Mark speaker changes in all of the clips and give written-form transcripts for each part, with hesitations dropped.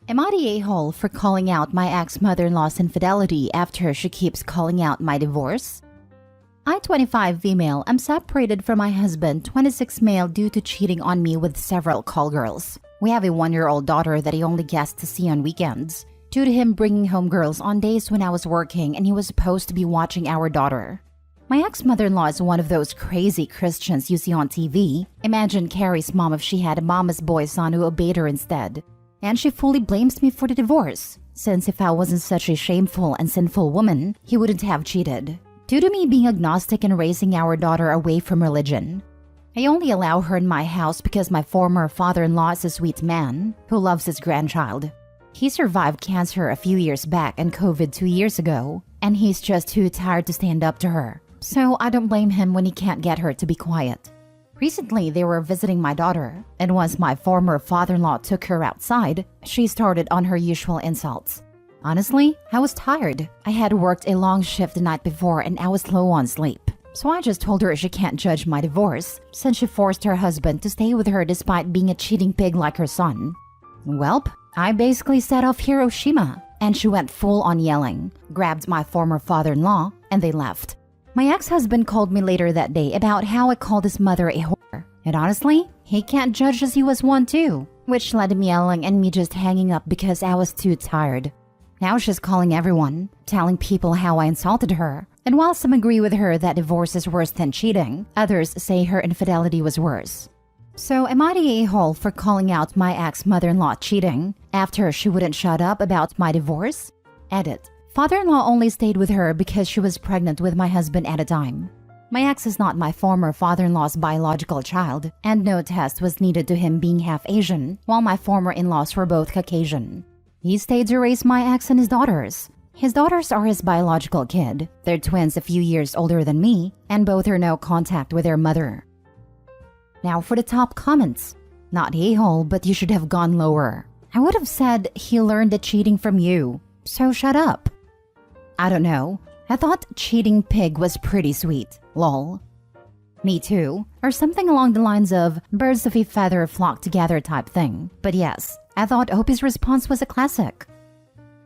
Speaker 1: Am I the a-hole for calling out my ex-mother-in-law's infidelity after she keeps calling out my divorce? I, 25 female, am separated from my husband, 26 male, due to cheating on me with several call girls. We have a 1-year-old daughter that he only gets to see on weekends, due to him bringing home girls on days when I was working and he was supposed to be watching our daughter. My ex-mother-in-law is one of those crazy Christians you see on TV. Imagine Carrie's mom if she had a mama's boy son who obeyed her instead. And she fully blames me for the divorce, since if I wasn't such a shameful and sinful woman, he wouldn't have cheated, due to me being agnostic and raising our daughter away from religion. I only allow her in my house because my former father-in-law is a sweet man who loves his grandchild. He survived cancer a few years back and COVID 2 years ago, and he's just too tired to stand up to her. So I don't blame him when he can't get her to be quiet. Recently, they were visiting my daughter, and once my former father-in-law took her outside, she started on her usual insults. Honestly, I was tired. I had worked a long shift the night before and I was low on sleep. So I just told her she can't judge my divorce, since she forced her husband to stay with her despite being a cheating pig like her son. Welp, I basically set off Hiroshima, and she went full on yelling, grabbed my former father-in-law, and they left. My ex-husband called me later that day about how I called his mother a whore. And honestly, he can't judge as he was one too, which led to me yelling and me just hanging up because I was too tired. Now she's calling everyone, telling people how I insulted her. And while some agree with her that divorce is worse than cheating, others say her infidelity was worse. So am I the a-hole for calling out my ex-mother-in-law cheating after she wouldn't shut up about my divorce? Edit. Father-in-law only stayed with her because she was pregnant with my husband at a time. My ex is not my former father-in-law's biological child, and no test was needed to him being half Asian, while my former in-laws were both Caucasian. He stayed to raise my ex and his daughters. His daughters are his biological kid. They're twins a few years older than me, and both are no contact with their mother. Now for the top comments. Not a-hole, but you should have gone lower. I would have said he learned the cheating from you, so shut up. I don't know. I thought cheating pig was pretty sweet. Lol. Me too. Or something along the lines of birds of a feather flock together type thing. But yes, I thought Opie's response was a classic.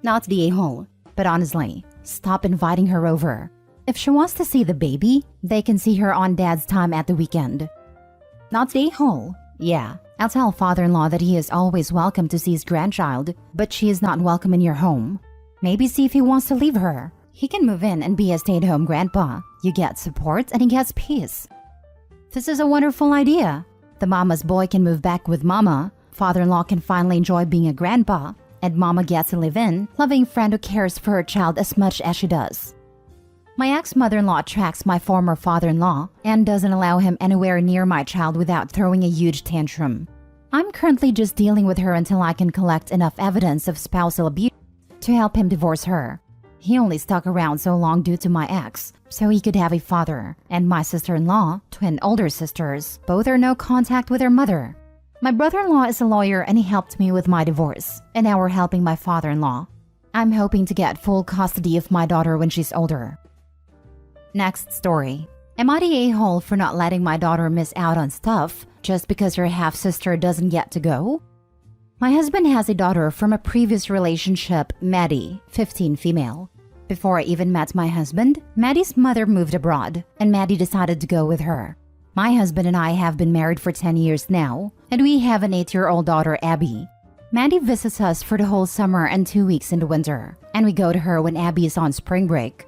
Speaker 1: Not the a-hole, but honestly, stop inviting her over. If she wants to see the baby, they can see her on dad's time at the weekend. Not the a-hole. Yeah, I'll tell father-in-law that he is always welcome to see his grandchild, but she is not welcome in your home. Maybe see if he wants to leave her. He can move in and be a stay-at-home grandpa. You get support and he gets peace. This is a wonderful idea. The mama's boy can move back with mama. Father-in-law can finally enjoy being a grandpa. And mama gets a live-in, loving friend who cares for her child as much as she does. My ex-mother-in-law tracks my former father-in-law and doesn't allow him anywhere near my child without throwing a huge tantrum. I'm currently just dealing with her until I can collect enough evidence of spousal abuse to help him divorce her. He only stuck around so long due to my ex, so he could have a father. And my sister-in-law, twin older sisters, both are no contact with their mother. My brother-in-law is a lawyer and he helped me with my divorce, and now we're helping my father-in-law. I'm hoping to get full custody of my daughter when she's older. Next story. Am I the a-hole for not letting my daughter miss out on stuff just because her half-sister doesn't get to go? My husband has a daughter from a previous relationship, Maddie, 15 female. Before I even met my husband, Maddie's mother moved abroad, and Maddie decided to go with her. My husband and I have been married for 10 years now, and we have an 8-year-old daughter, Abby. Maddie visits us for the whole summer and 2 weeks in the winter, and we go to her when Abby is on spring break.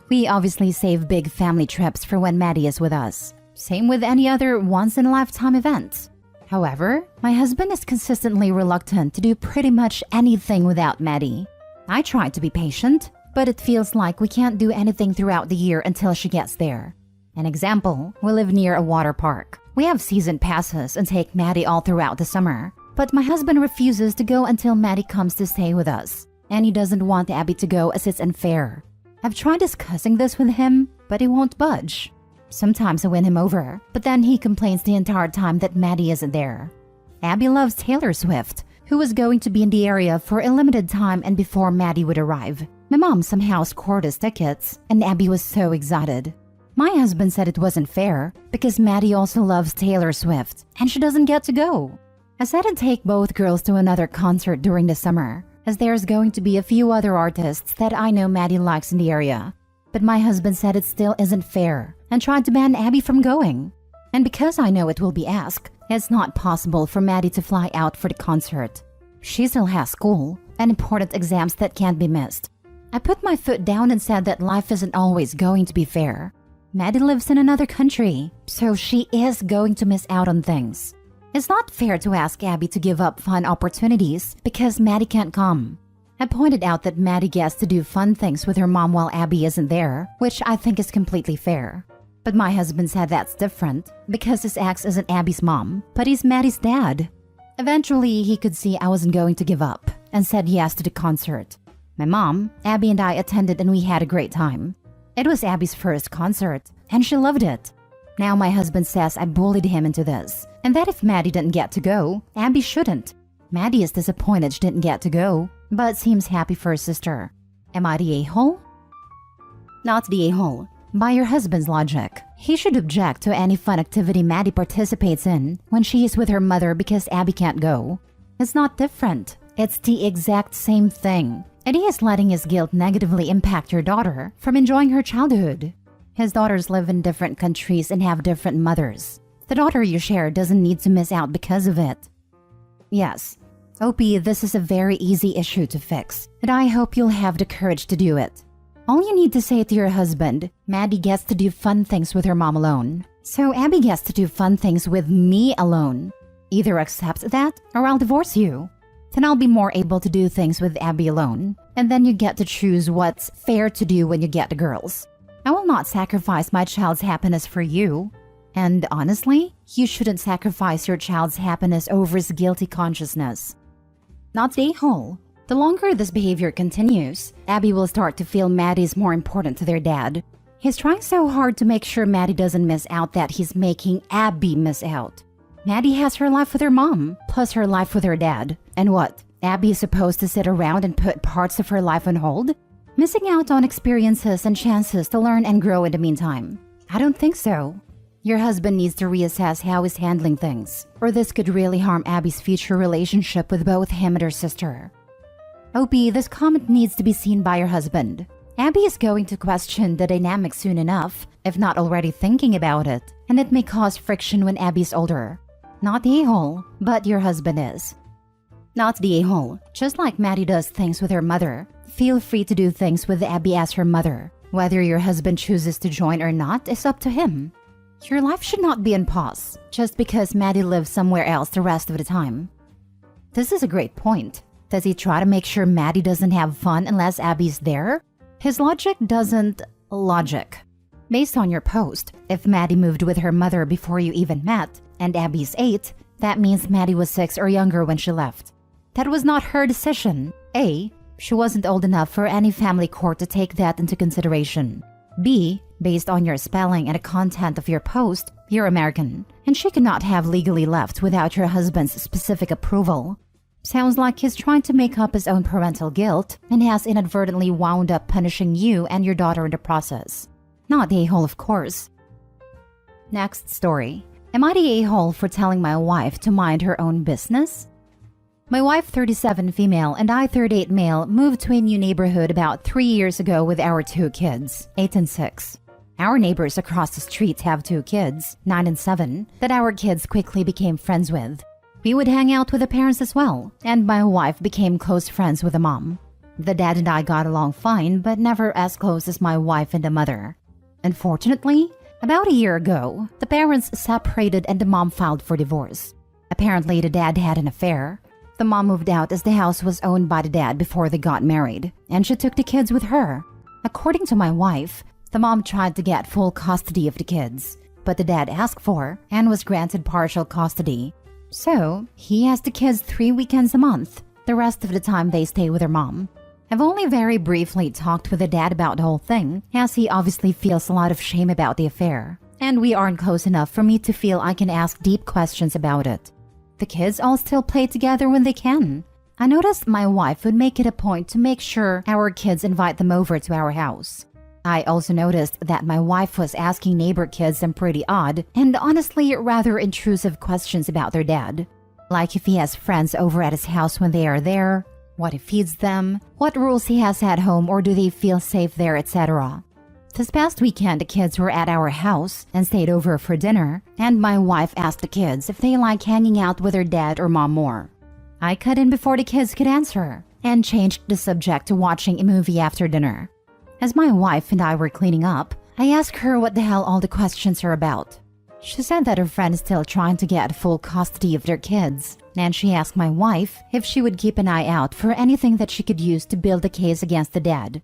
Speaker 1: We obviously save big family trips for when Maddie is with us. Same with any other once-in-a-lifetime event. However, my husband is consistently reluctant to do pretty much anything without Maddie. I try to be patient, but it feels like we can't do anything throughout the year until she gets there. An example, we live near a water park. We have season passes and take Maddie all throughout the summer. But my husband refuses to go until Maddie comes to stay with us. And he doesn't want Abby to go as it's unfair. I've tried discussing this with him, but he won't budge. Sometimes I win him over, but then he complains the entire time that Maddie isn't there. Abby loves Taylor Swift, who was going to be in the area for a limited time and before Maddie would arrive. My mom somehow scored us tickets, and Abby was so excited. My husband said it wasn't fair because Maddie also loves Taylor Swift, and she doesn't get to go. I said I'd take both girls to another concert during the summer, as there's going to be a few other artists that I know Maddie likes in the area. But my husband said it still isn't fair and tried to ban Abby from going. And because I know it will be asked, it's not possible for Maddie to fly out for the concert. She still has school and important exams that can't be missed. I put my foot down and said that life isn't always going to be fair. Maddie lives in another country, so she is going to miss out on things. It's not fair to ask Abby to give up fun opportunities because Maddie can't come. I pointed out that Maddie gets to do fun things with her mom while Abby isn't there, which I think is completely fair. But my husband said that's different because his ex isn't Abby's mom, but he's Maddie's dad. Eventually, he could see I wasn't going to give up and said yes to the concert. My mom, Abby, and I attended and we had a great time. It was Abby's first concert, and she loved it. Now my husband says I bullied him into this, and that if Maddie didn't get to go, Abby shouldn't. Maddie is disappointed she didn't get to go, but seems happy for her sister. Am I the a-hole? Not the a-hole. By your husband's logic, he should object to any fun activity Maddie participates in when she is with her mother because Abby can't go. It's not different. It's the exact same thing. And he is letting his guilt negatively impact your daughter from enjoying her childhood. His daughters live in different countries and have different mothers. The daughter you share doesn't need to miss out because of it. Yes, Opie, this is a very easy issue to fix, and I hope you'll have the courage to do it. All you need to say to your husband, Maddie gets to do fun things with her mom alone, so Abby gets to do fun things with me alone. Either accept that, or I'll divorce you. Then I'll be more able to do things with Abby alone, and then you get to choose what's fair to do when you get the girls. I will not sacrifice my child's happiness for you. And honestly, you shouldn't sacrifice your child's happiness over his guilty consciousness. Not the a-hole. The longer this behavior continues, Abby will start to feel Maddie is more important to their dad. He's trying so hard to make sure Maddie doesn't miss out that he's making Abby miss out. Maddie has her life with her mom, plus her life with her dad. And what? Abby is supposed to sit around and put parts of her life on hold? Missing out on experiences and chances to learn and grow in the meantime? I don't think so. Your husband needs to reassess how he's handling things, or this could really harm Abby's future relationship with both him and her sister. Opie, this comment needs to be seen by your husband. Abby is going to question the dynamic soon enough, if not already thinking about it, and it may cause friction when Abby's older. Not the a-hole, but your husband is. Not the a-hole. Just like Maddie does things with her mother, feel free to do things with Abby as her mother. Whether your husband chooses to join or not is up to him. Your life should not be on pause, just because Maddie lives somewhere else the rest of the time. This is a great point. Does he try to make sure Maddie doesn't have fun unless Abby's there? His logic doesn't logic. Based on your post, if Maddie moved with her mother before you even met, and Abby's 8, that means Maddie was 6 or younger when she left. That was not her decision. A, she wasn't old enough for any family court to take that into consideration. B, based on your spelling and the content of your post, you're American, and she could not have legally left without your husband's specific approval. Sounds like he's trying to make up his own parental guilt and has inadvertently wound up punishing you and your daughter in the process. Not the a-hole, of course. Next story. Am I the a-hole for telling my wife to mind her own business? My wife, 37 female, and I, 38 male, moved to a new neighborhood about 3 years ago with our 2 kids, 8 and 6. Our neighbors across the street have 2 kids, 9 and 7, that our kids quickly became friends with. We would hang out with the parents as well, and my wife became close friends with the mom. The dad and I got along fine, but never as close as my wife and the mother. Unfortunately, about a year ago, the parents separated and the mom filed for divorce. Apparently, the dad had an affair. The mom moved out as the house was owned by the dad before they got married, and she took the kids with her. According to my wife, the mom tried to get full custody of the kids, but the dad asked for and was granted partial custody. So, he has the kids 3 weekends a month. The rest of the time they stay with their mom. I've only very briefly talked with the dad about the whole thing, as he obviously feels a lot of shame about the affair, and we aren't close enough for me to feel I can ask deep questions about it. The kids all still play together when they can. I noticed my wife would make it a point to make sure our kids invite them over to our house. I also noticed that my wife was asking neighbor kids some pretty odd and honestly rather intrusive questions about their dad. Like if he has friends over at his house when they are there, what he feeds them, what rules he has at home, or do they feel safe there, etc. This past weekend, the kids were at our house and stayed over for dinner, and my wife asked the kids if they like hanging out with their dad or mom more. I cut in before the kids could answer and changed the subject to watching a movie after dinner. As my wife and I were cleaning up, I asked her what the hell all the questions are about. She said that her friend is still trying to get full custody of their kids, and she asked my wife if she would keep an eye out for anything that she could use to build a case against the dad.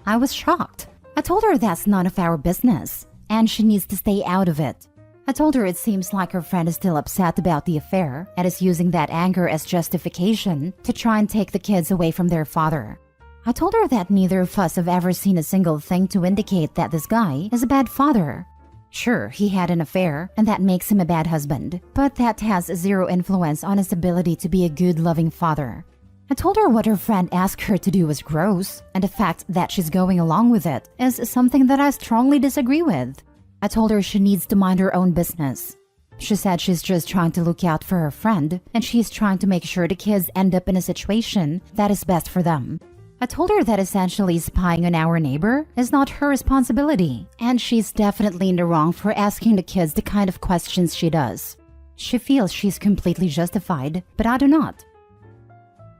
Speaker 1: I was shocked. I told her that's none of our business, and she needs to stay out of it. I told her it seems like her friend is still upset about the affair and is using that anger as justification to try and take the kids away from their father. I told her that neither of us have ever seen a single thing to indicate that this guy is a bad father. Sure, he had an affair, and that makes him a bad husband, but that has zero influence on his ability to be a good, loving father. I told her what her friend asked her to do was gross, and the fact that she's going along with it is something that I strongly disagree with. I told her she needs to mind her own business. She said she's just trying to look out for her friend, and she's trying to make sure the kids end up in a situation that is best for them. I told her that essentially spying on our neighbor is not her responsibility, and she's definitely in the wrong for asking the kids the kind of questions she does. She feels she's completely justified, but I do not.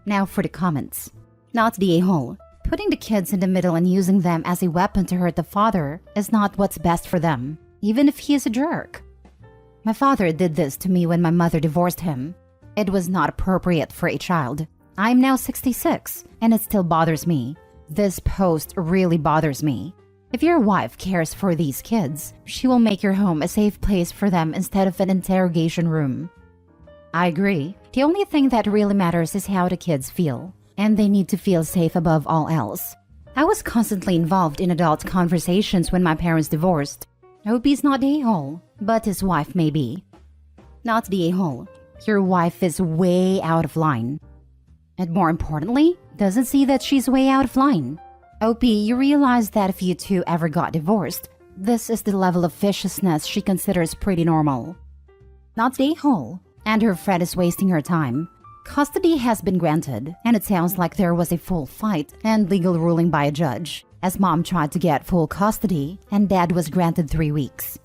Speaker 1: Now for the comments. Not the a-hole. Putting the kids in the middle and using them as a weapon to hurt the father is not what's best for them, even if he is a jerk. My father did this to me when my mother divorced him. It was not appropriate for a child. I am now 66, and it still bothers me. This post really bothers me. If your wife cares for these kids, she will make your home a safe place for them instead of an interrogation room. I agree. The only thing that really matters is how the kids feel, and they need to feel safe above all else. I was constantly involved in adult conversations when my parents divorced. I hope he's not the a-hole, but his wife may be. Not the a-hole. Your wife is way out of line. And more importantly, doesn't see that she's way out of line. OP, you realize that if you two ever got divorced, this is the level of viciousness she considers pretty normal. Not the a-hole, and her friend is wasting her time. Custody has been granted, and it sounds like there was a full fight and legal ruling by a judge, as mom tried to get full custody and dad was granted 3 weeks.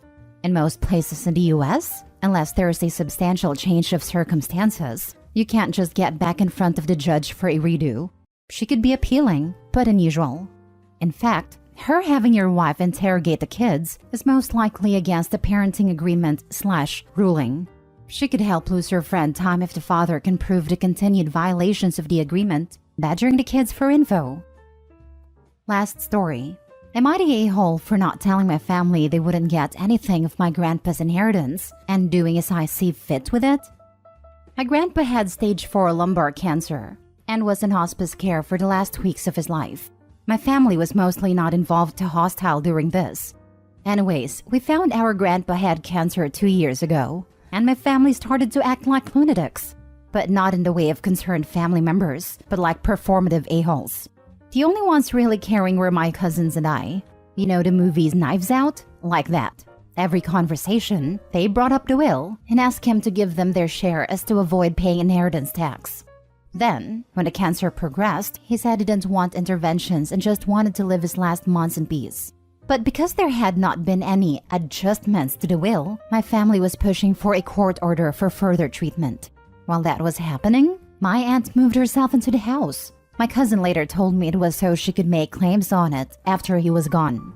Speaker 1: In most places in the US, unless there is a substantial change of circumstances, you can't just get back in front of the judge for a redo. She could be appealing, but unusual. In fact, her having your wife interrogate the kids is most likely against the parenting agreement/ruling. She could help lose her friend time if the father can prove the continued violations of the agreement, badgering the kids for info. Last story. Am I the a-hole for not telling my family they wouldn't get anything of my grandpa's inheritance and doing as I see fit with it? My grandpa had stage 4 lumbar cancer and was in hospice care for the last weeks of his life. My family was mostly not involved to hostile during this. Anyways, we found our grandpa had cancer 2 years ago, and my family started to act like lunatics, but not in the way of concerned family members, but like performative a-holes. The only ones really caring were my cousins and I. You know the movies Knives Out? Like that. Every conversation, they brought up the will and asked him to give them their share as to avoid paying inheritance tax. Then, when the cancer progressed, he said he didn't want interventions and just wanted to live his last months in peace. But because there had not been any adjustments to the will, my family was pushing for a court order for further treatment. While that was happening, my aunt moved herself into the house. My cousin later told me it was so she could make claims on it after he was gone.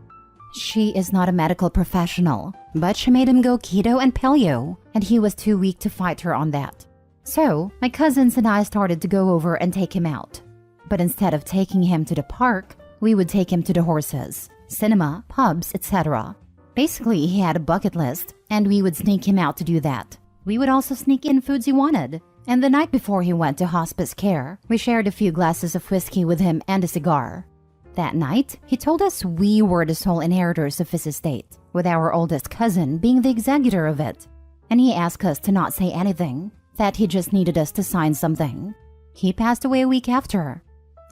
Speaker 1: She is not a medical professional, but she made him go keto and paleo, and he was too weak to fight her on that. So, my cousins and I started to go over and take him out. But instead of taking him to the park, we would take him to the horses, cinema, pubs, etc. Basically, he had a bucket list, and we would sneak him out to do that. We would also sneak in foods he wanted. And the night before he went to hospice care, we shared a few glasses of whiskey with him and a cigar. That night, he told us we were the sole inheritors of his estate, with our oldest cousin being the executor of it. And he asked us to not say anything, that he just needed us to sign something. He passed away a week after.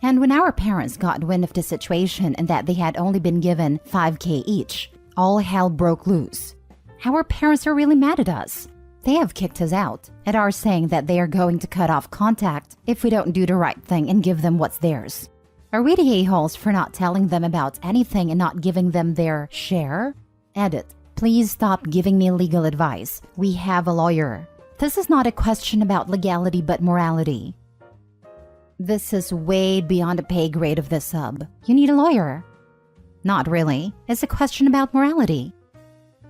Speaker 1: And when our parents got wind of the situation and that they had only been given $5,000 each, all hell broke loose. Our parents are really mad at us. They have kicked us out and are saying that they are going to cut off contact if we don't do the right thing and give them what's theirs. Are we the a-holes for not telling them about anything and not giving them their share? Edit. Please stop giving me legal advice. We have a lawyer. This is not a question about legality but morality. This is way beyond the pay grade of this sub. You need a lawyer. Not really. It's a question about morality.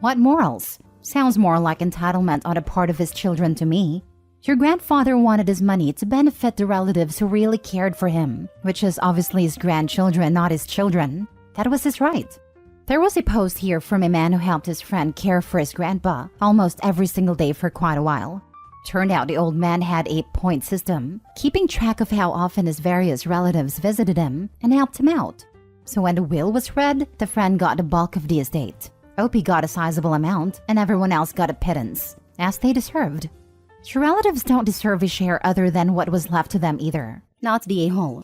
Speaker 1: What morals? Sounds more like entitlement on the part of his children to me. Your grandfather wanted his money to benefit the relatives who really cared for him, which is obviously his grandchildren, not his children. That was his right. There was a post here from a man who helped his friend care for his grandpa almost every single day for quite a while. Turned out the old man had a point system, keeping track of how often his various relatives visited him and helped him out. So when the will was read, the friend got the bulk of the estate. Opie got a sizable amount, and everyone else got a pittance, as they deserved. Your relatives don't deserve a share other than what was left to them either. Not the a-hole.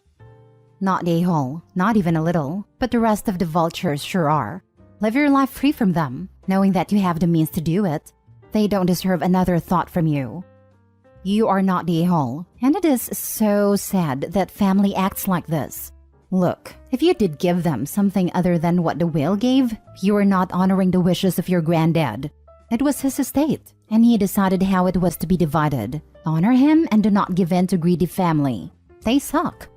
Speaker 1: Not the a-hole, not even a little, but the rest of the vultures sure are. Live your life free from them, knowing that you have the means to do it. They don't deserve another thought from you. You are not the a-hole, and it is so sad that family acts like this. Look, if you did give them something other than what the will gave, you are not honoring the wishes of your granddad. It was his estate, and he decided how it was to be divided. Honor him and do not give in to greedy family. They suck.